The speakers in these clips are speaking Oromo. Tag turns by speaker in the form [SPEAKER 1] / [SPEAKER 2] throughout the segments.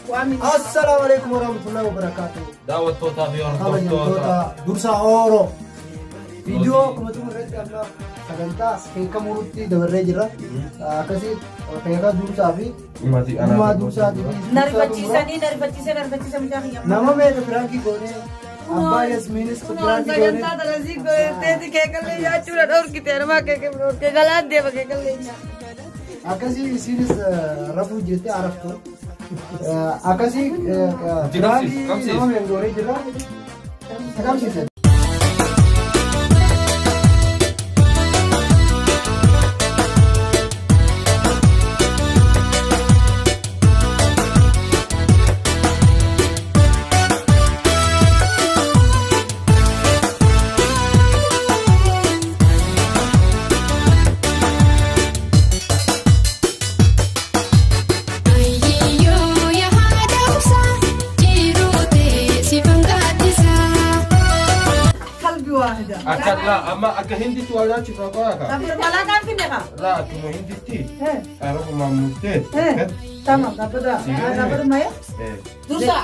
[SPEAKER 1] السلام عليكم ورحمة الله وبركاته.
[SPEAKER 2] دعوة توتا في
[SPEAKER 1] خبرنا توتا درسا أورو فيديو كم تقول رأيت أنا سكنتا كيكا مورتي دبر رجلا كسي كيكا درسا في ما درسا في
[SPEAKER 3] نرفتي مجاهية
[SPEAKER 1] نما مين فرانكي كوني أبا ياسمينس فرانكي كوني
[SPEAKER 3] جنتا درسي كوني تيجي كيكا لي يا چورا دور كتير ما كيكا غلط دي بكيكا لي
[SPEAKER 1] أكاسي سينس رفو جيتي عرفتو أكاسي فرانكي نما مين دوري جلا كم سيسن
[SPEAKER 2] أكاد لا أما أكهندي توالات شفاقا كا
[SPEAKER 3] tapi malah kan sini kak
[SPEAKER 2] لا كم هندي تي أروح مع مستة
[SPEAKER 3] tamam dapat Maya Dursa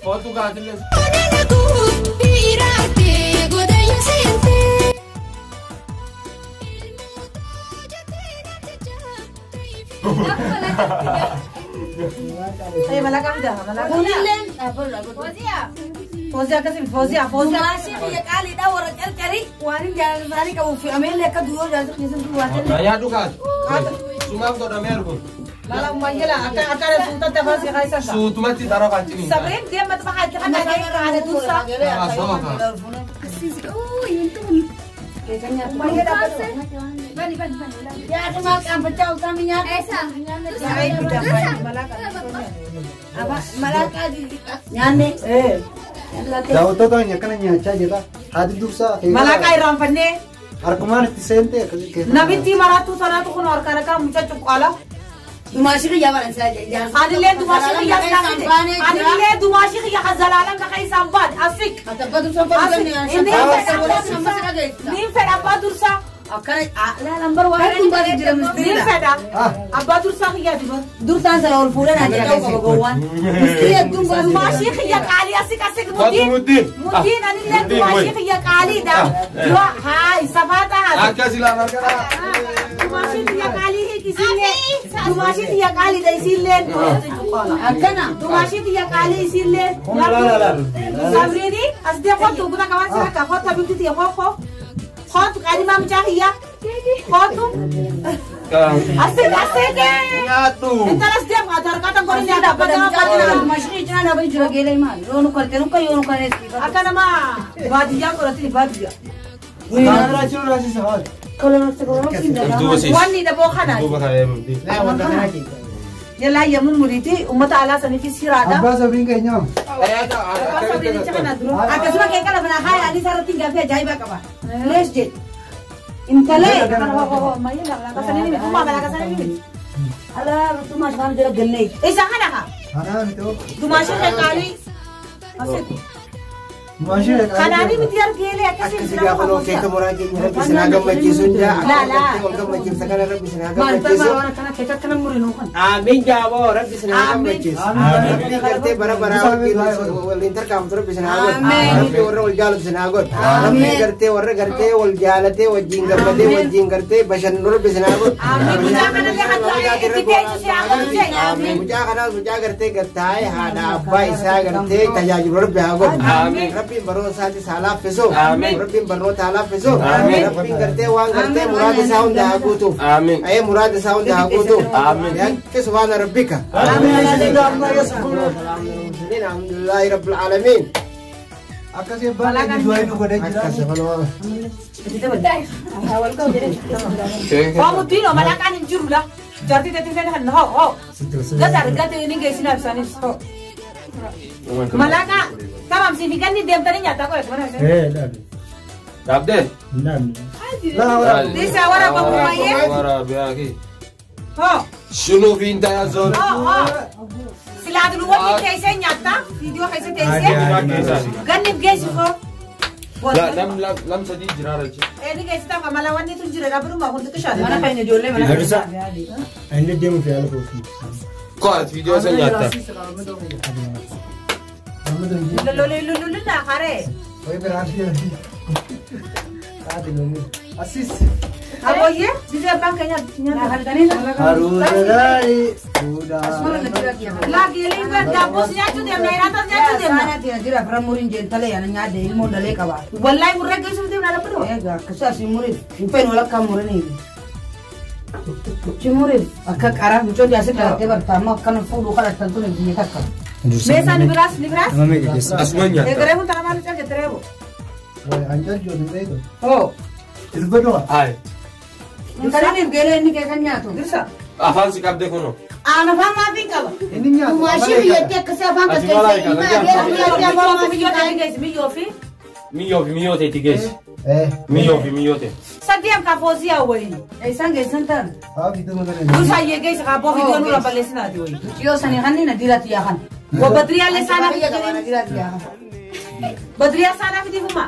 [SPEAKER 2] foto قاعدين
[SPEAKER 3] أي ملاك أبدا ملاك فوزيا كسب فوزيا ماشي يا قالي دور الكري وأنا جالس ذلك وفي أمين لك دور جالس نسمع دواتين
[SPEAKER 2] يا دوكات سمعت دور أميركم
[SPEAKER 3] لا ما يلا أكاد سلطة تفاصيل خايسة
[SPEAKER 2] سو تمتي ترى قاعدين
[SPEAKER 3] سبرين dia mati pakai kan ada ada dosa ya cuma kan pecah utaminya apa malaka nyane
[SPEAKER 1] Daw to nyakana nyacha jeta hadi dursa
[SPEAKER 3] malaka iram fanne
[SPEAKER 1] arkuman tisente
[SPEAKER 3] nabiti maratu sanatu kun or karaka mucha chukala
[SPEAKER 4] دماشي يا ولد ساجي
[SPEAKER 3] هذا اللي دماشي يا سامباد هذا اللي دماشي يا خزلالم كخي سامباد افك
[SPEAKER 4] تبدو سامباد
[SPEAKER 3] مين فدا ابا درسا
[SPEAKER 4] أكره لا نمبر واحد كم بس
[SPEAKER 3] مين فدا ابا درسا يا دبر
[SPEAKER 4] درسان سلا والفولان هذا كم بقوان مستيا
[SPEAKER 3] دماشي يا قالي اسك مدين انا اللي دماشي يا قالي دا لا هاي سباتا هذا
[SPEAKER 2] أكاسي لا نركنا
[SPEAKER 3] دماشي يا قالي كيسيله دماشي يا قالي ده يسيله
[SPEAKER 4] أكنا
[SPEAKER 3] دماشي يا قالي يسيله
[SPEAKER 1] لا
[SPEAKER 3] سامريني أصدق خد وقنا كمان سرك خد تبي تيجي خد قالي ما مجاهية خد أصدق أنت أصدق هذا كاتم قرني هذا بدنا
[SPEAKER 4] ماشي جانا بيجوا جيلي ما يونو كرتي نو كيونو كرتي
[SPEAKER 3] أكنا ما بادية كرتي بادية
[SPEAKER 1] Kamera churu rasi sahad.
[SPEAKER 4] kalau nak sekolah sih
[SPEAKER 3] واني ده بوخنا
[SPEAKER 1] لا wanda kana ki.
[SPEAKER 3] يلا يا من مريتي ومتى على سنة في سيرادة
[SPEAKER 1] Abba sabrin ka nyam.
[SPEAKER 3] أكسبه كيك كلا بنا خاي أني صار تيجي فيها جايبة كمان ليش جد أنت ليه ما يلا كسرني من ما بلا كسرني
[SPEAKER 4] ala tu mas kan jela gellei
[SPEAKER 3] إيش أنا ها
[SPEAKER 1] Ana mito.
[SPEAKER 3] دماشي خالي أصل
[SPEAKER 1] Mashi ka.
[SPEAKER 3] خناني متيار جيلي أكسر
[SPEAKER 1] Kasi ga ko ke ka mura ke rabbi sinaga majisun ja.
[SPEAKER 3] La.
[SPEAKER 1] Ko ka majis sakana rabbi sinaga
[SPEAKER 3] ما
[SPEAKER 1] majisun.
[SPEAKER 3] الفرما وأنا كنا كيك كنا مرينو كن
[SPEAKER 1] Amin jabo rabbi sinaga
[SPEAKER 3] Amin.
[SPEAKER 1] majis.
[SPEAKER 3] Amin.
[SPEAKER 1] Rabbi karte bara bara wal inter kam rabbi sinaga.
[SPEAKER 3] Amin.
[SPEAKER 1] Rabbi warra wal jal sinaga. Rabbi karte warra karte wal jalate wal jingabade wal jingarte bashan rabbi sinaga.
[SPEAKER 3] آمين وجا كنا ده حتى كتير شيء عقل
[SPEAKER 1] Amin. Muja kana muja karte gatai hada abba isa karte tajajib rabbi ago.
[SPEAKER 2] Amin.
[SPEAKER 1] Rabbi baro sati sala feso.
[SPEAKER 2] Amin.
[SPEAKER 1] Rabbi baro taala feso.
[SPEAKER 2] Amin.
[SPEAKER 1] Rabbi karte wang karte murad saun da agutu.
[SPEAKER 2] آمين
[SPEAKER 1] Ay murad saun da agutu.
[SPEAKER 2] Amin.
[SPEAKER 1] Ya ke subhana rabbika.
[SPEAKER 3] Amin.
[SPEAKER 1] Alhamdulillahi rabbil alamin. Akase bala di duai nu gode jira. Akase bala.
[SPEAKER 3] kamu tino malakan injuru lah jadi tetinggal kan ho ho gada ini guys ini abis ini Malaka, tamam sih kan ni dia tadi nyata kok mana sih?
[SPEAKER 1] لا
[SPEAKER 2] Dabde.
[SPEAKER 1] نعم لا
[SPEAKER 3] Di sawara apa rumahnya?
[SPEAKER 2] Wara biaki.
[SPEAKER 3] Oh,
[SPEAKER 2] Şunu fi inta ya zor.
[SPEAKER 3] oh. Sila dulu waktu kaisa nyata, video kaisa kaisa. Kan ni guys kok.
[SPEAKER 2] La lam sadi jirar achi.
[SPEAKER 3] Ini guys tahu malawan ni tuh jira apa rumah untuk kesana. Mana kayaknya jole mana?
[SPEAKER 1] هرسا عندي ديم في على فوق
[SPEAKER 2] Koat video sa nyata.
[SPEAKER 3] Lulu nak kare.
[SPEAKER 1] وين براسي هذه لوني اسيس
[SPEAKER 3] Apa ye? Bisa bang kayaknya nyata.
[SPEAKER 1] harus dari sudah
[SPEAKER 3] Lagi lingkar dapus nyatu dia naik atas nyatu dia.
[SPEAKER 4] Sana tira tira pramurin jentale yana nyade ilmu dale kawa.
[SPEAKER 3] Wallahi murah guys itu dia ada pedo.
[SPEAKER 4] Ega kasasi murid. Impen wala kamurin ini. Cimurid akak arah muncul jasa dah tebar tama kan fudu kala tentu ni dia takkan.
[SPEAKER 3] Mesa ni beras.
[SPEAKER 1] mami que está
[SPEAKER 2] Asmanya.
[SPEAKER 3] Teremu tanah malu saja teremu.
[SPEAKER 1] anjir jodoh itu
[SPEAKER 3] Oh,
[SPEAKER 1] itu betul
[SPEAKER 2] Ay.
[SPEAKER 4] Kali ni gele ni kayak nyatu.
[SPEAKER 3] bisa.
[SPEAKER 2] Afan sikap de kono.
[SPEAKER 3] Ana faham apa kau?
[SPEAKER 1] ini nya
[SPEAKER 4] Masih dia tiap kesal bangkas
[SPEAKER 2] Asli malai
[SPEAKER 4] kayak
[SPEAKER 2] kan,
[SPEAKER 4] ini.
[SPEAKER 2] lagi
[SPEAKER 4] Dia
[SPEAKER 2] apa?
[SPEAKER 4] dia bawa
[SPEAKER 3] Video tadi guys, video fi.
[SPEAKER 2] Miyo te tigis. Miyo te.
[SPEAKER 3] Sadiam ka fozi awai.
[SPEAKER 4] Eh sangge santan.
[SPEAKER 1] ah gitu mana
[SPEAKER 3] Dusa ye guys ka bo video nula balesina di wai.
[SPEAKER 4] Yo sani hani na dirat ya kan.
[SPEAKER 3] Wa badriya le sana
[SPEAKER 4] Iya kawan dirat ya kan.
[SPEAKER 3] Badriya sana fi di huma.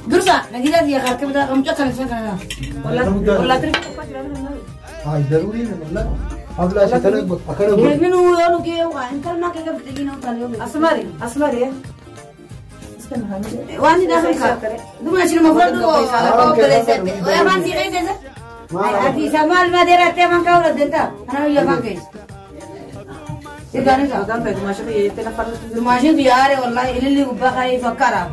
[SPEAKER 4] Dursa, lagi dirat ya kan kita kamu cakap sana.
[SPEAKER 3] Wala tri.
[SPEAKER 1] ah ضروري والله قبل اشتري اكره
[SPEAKER 4] Minum lalu ke wan kalau nak ke begini nak tahu.
[SPEAKER 3] Asmari ya.
[SPEAKER 4] Wani dah kan. Dulu masih mau foto kalau belajar. Oh masih kayak
[SPEAKER 1] ما
[SPEAKER 4] Ati samal madera teman kau lah denta. Anak ya bangke. Ikan itu.
[SPEAKER 3] Dan baik masuk ye tena farlu.
[SPEAKER 4] Masih biar wallahi ini ubah kayak fakara.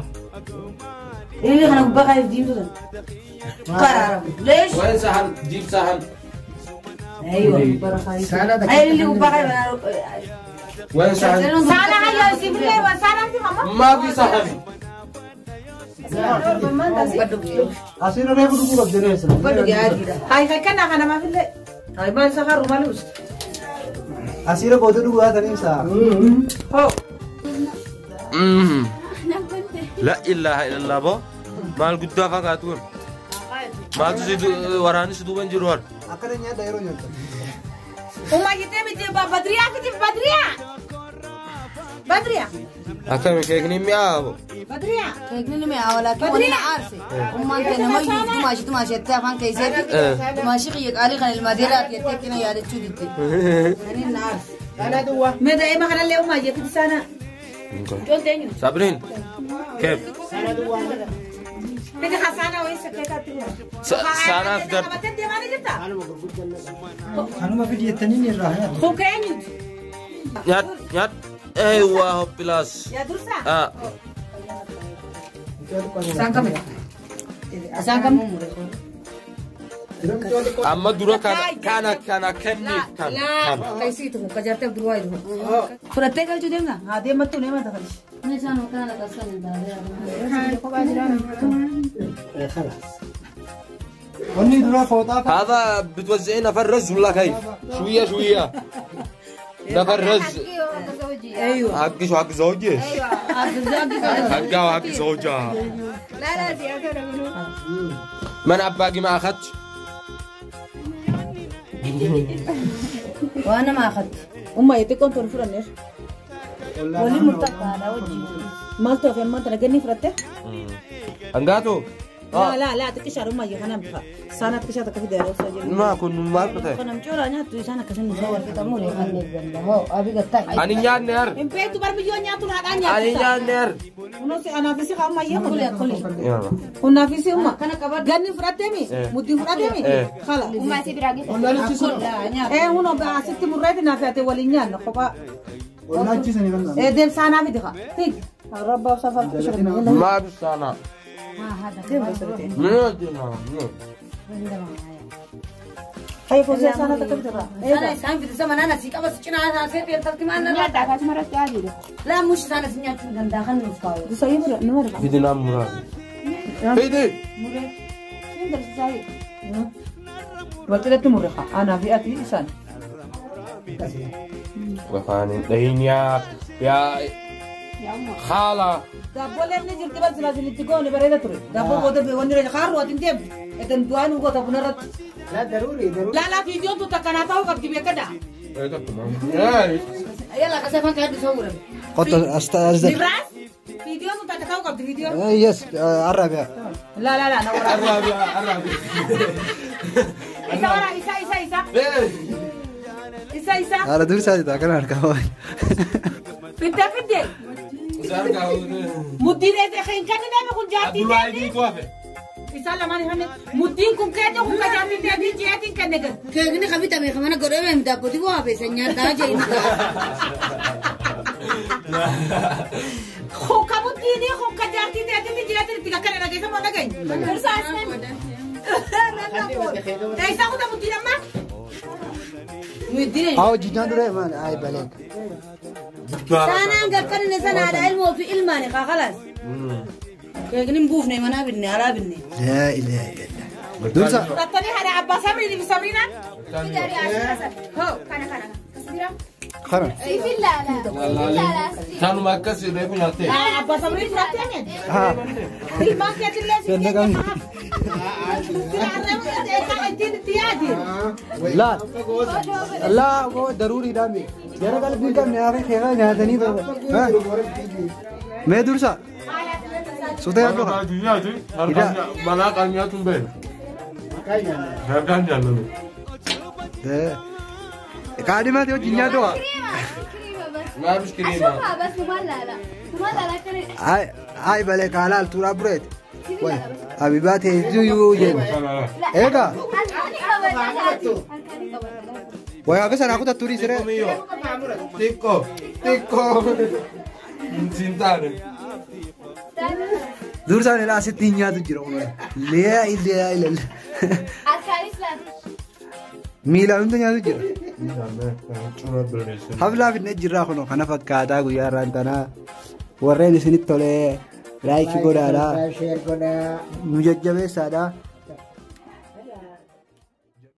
[SPEAKER 4] Ini kan ubah kayak dim tu. Fakara. Lesh.
[SPEAKER 2] Wen sahan, jeep sahan.
[SPEAKER 4] Ayo.
[SPEAKER 1] سنه
[SPEAKER 4] Ayo ini ubah kayak.
[SPEAKER 2] Wen sahan.
[SPEAKER 3] Sana ayo sibule wa sana ti mama.
[SPEAKER 2] Ma fi sahan.
[SPEAKER 1] اصير انا بقول لك دريس
[SPEAKER 4] Badu ya ada.
[SPEAKER 3] Hai kana ma fille. Hai man sakar rumalus.
[SPEAKER 1] اصير بودو دغوا تنسا
[SPEAKER 3] Ho.
[SPEAKER 2] La ilaha illallah bo. Mal gudda fa gatun. Mal tu warani sidu ban jirwar.
[SPEAKER 1] اكرنيا دايرو نيوت
[SPEAKER 3] Uma yete mi te badriya fi Badriya.
[SPEAKER 2] Akam ke ni mi abo.
[SPEAKER 3] Badriya.
[SPEAKER 4] Kayak ini mah awalnya kan mana arse. Umman kena mau yuk tu masih tiap kan kayak jadi. Masih kayak kali kan ilmadera tiap kena ya ada curi tu. Ini nar.
[SPEAKER 3] Meda ay makana le uma yete di sana. Jol tenyo.
[SPEAKER 2] Sabrin. Kep.
[SPEAKER 3] Pwede ka sana o isa kaya tayo.
[SPEAKER 2] Sana after.
[SPEAKER 3] Kapatid di mana kita?
[SPEAKER 1] انا ما في التنين راح
[SPEAKER 3] Kung kaya nyo.
[SPEAKER 2] Nyat. Wah pilas.
[SPEAKER 3] Ya dursa.
[SPEAKER 2] Ah.
[SPEAKER 4] Sangkam ya. Sangkam.
[SPEAKER 2] Amma dura kana kenni kan.
[SPEAKER 4] Lah, kayak situ kajar tiap dua itu. Sudah tegal juga enggak?
[SPEAKER 3] Ha, di matu ne mata kali.
[SPEAKER 4] Ini sana kana kasan
[SPEAKER 1] خلاص وني درا فوطا
[SPEAKER 2] هذا بتوزعي نفرز ولا كيف؟ شوية نفرز
[SPEAKER 3] Ayo.
[SPEAKER 2] حق شو حق زوجي؟ حقها وحق زوجها
[SPEAKER 3] La ziyada
[SPEAKER 2] من أباقي ما أخذت؟
[SPEAKER 4] وانا ما اخذت.
[SPEAKER 3] Uma yete konton furaner. Wali murtaka ala wajhi. Malto fe manta na gani furatte?
[SPEAKER 2] أنقاتو؟
[SPEAKER 3] La tikishar uma yehana bha. Sana tikishar takfi daro sajil.
[SPEAKER 2] ما كن ما كنت
[SPEAKER 3] Kana mchora nya tu sana kasan
[SPEAKER 4] Zawar kita mulai kan ni ganda. Ho, abi gatak.
[SPEAKER 2] أنا نيان نير
[SPEAKER 3] Empe tu bar biyo nya tu na danya.
[SPEAKER 2] أنا نيان نير
[SPEAKER 3] Uno se anafisi ka uma yehana.
[SPEAKER 4] Kulit.
[SPEAKER 2] يلا
[SPEAKER 3] Unafisi uma.
[SPEAKER 4] Kana kabar
[SPEAKER 3] Gani furatte mi? Mudi furatte mi? Khala.
[SPEAKER 4] uma si biragi.
[SPEAKER 3] Uno ba asitti murrati na fate walinya na khoba.
[SPEAKER 1] والله جيسني كنا
[SPEAKER 3] Dem sana fi dikha. Tik. Rabba safar kishar mi.
[SPEAKER 2] ما بستانا
[SPEAKER 4] Ha hada.
[SPEAKER 3] Dem basate.
[SPEAKER 2] منو دينا
[SPEAKER 3] Ay fozia sana takfi dikha.
[SPEAKER 4] Sana sang di zaman anak sih kamu cina sana saya biar tapi mana lah. Lah mus sana sih nyatu ganda kan nuskau.
[SPEAKER 3] Du sayi mura numar.
[SPEAKER 2] في دينا مراد في دي
[SPEAKER 3] قلت لك مورخة أنا في أكلي إنسان
[SPEAKER 2] وفانين دهينيا يا خالة
[SPEAKER 3] دابو لين نجيب تبى تنازل تقول بريدة تري دابو قد ونير خار وتنتيب إذن دوان وقت أبو نرد
[SPEAKER 1] لا ضروري
[SPEAKER 3] لا فيديو تو تكنا تاو قد تبي كذا
[SPEAKER 4] يلا كسفان كهد صورة
[SPEAKER 1] قط أستاذ
[SPEAKER 3] نبراس فيديو تو تكاو قد فيديو
[SPEAKER 1] يس الرابع
[SPEAKER 3] لا نورا
[SPEAKER 2] الرابع
[SPEAKER 3] إسا
[SPEAKER 1] على دور ساعة كنا نركب
[SPEAKER 3] فيديو مدير إذا خين كان نبي كون جاتي إسا لما نحن مدير كون كده كون كجاتي تبي جاتي كنيك
[SPEAKER 4] كأني خبيث أمي خمانة قريبة من دابو تبغى أبي سنيا تاجين
[SPEAKER 3] خو كمديني خو كجاتي تبي جاتي تيجا كنا نجيب ما نجين إسا خو مدير أما مدير
[SPEAKER 1] أو جينا دور ما أي بالك
[SPEAKER 4] سانا قكر نسنا على علمه في علماني خلاص كأني مبوفني منا بني على بني
[SPEAKER 1] لا إله إلا الله دور ساعة
[SPEAKER 3] تطلع على عباس أمري اللي بسمينا هو
[SPEAKER 1] خرن
[SPEAKER 2] كانوا ما كسر لكن يعطيه
[SPEAKER 3] عباس أمري فراتين
[SPEAKER 1] ها
[SPEAKER 3] ما كانت اللي
[SPEAKER 1] لا لا هو ضروري دامي جرا قال بينك من آخر خيرا نهتني بابا ها ما دور ساعة سوتي أبغى
[SPEAKER 2] بنا كانيا تنبه هرجان جالو
[SPEAKER 1] كادي ما تيجي جنيا دوا
[SPEAKER 2] ما مش كريمة
[SPEAKER 5] بس لا كريم
[SPEAKER 1] هاي بالك على التورا بريد وين أبي باتي زيو جن إيكا ويا كسر أخذ التوري سره
[SPEAKER 2] تيكو سنتار
[SPEAKER 1] دور سان لا ستينيا تجرو لا إلا ميلا من دنيا تجرو حفلة في النجرة خنو خنفت كادا ويا رانتنا ورين سنت تولي لايك كودا لا نججبه سادا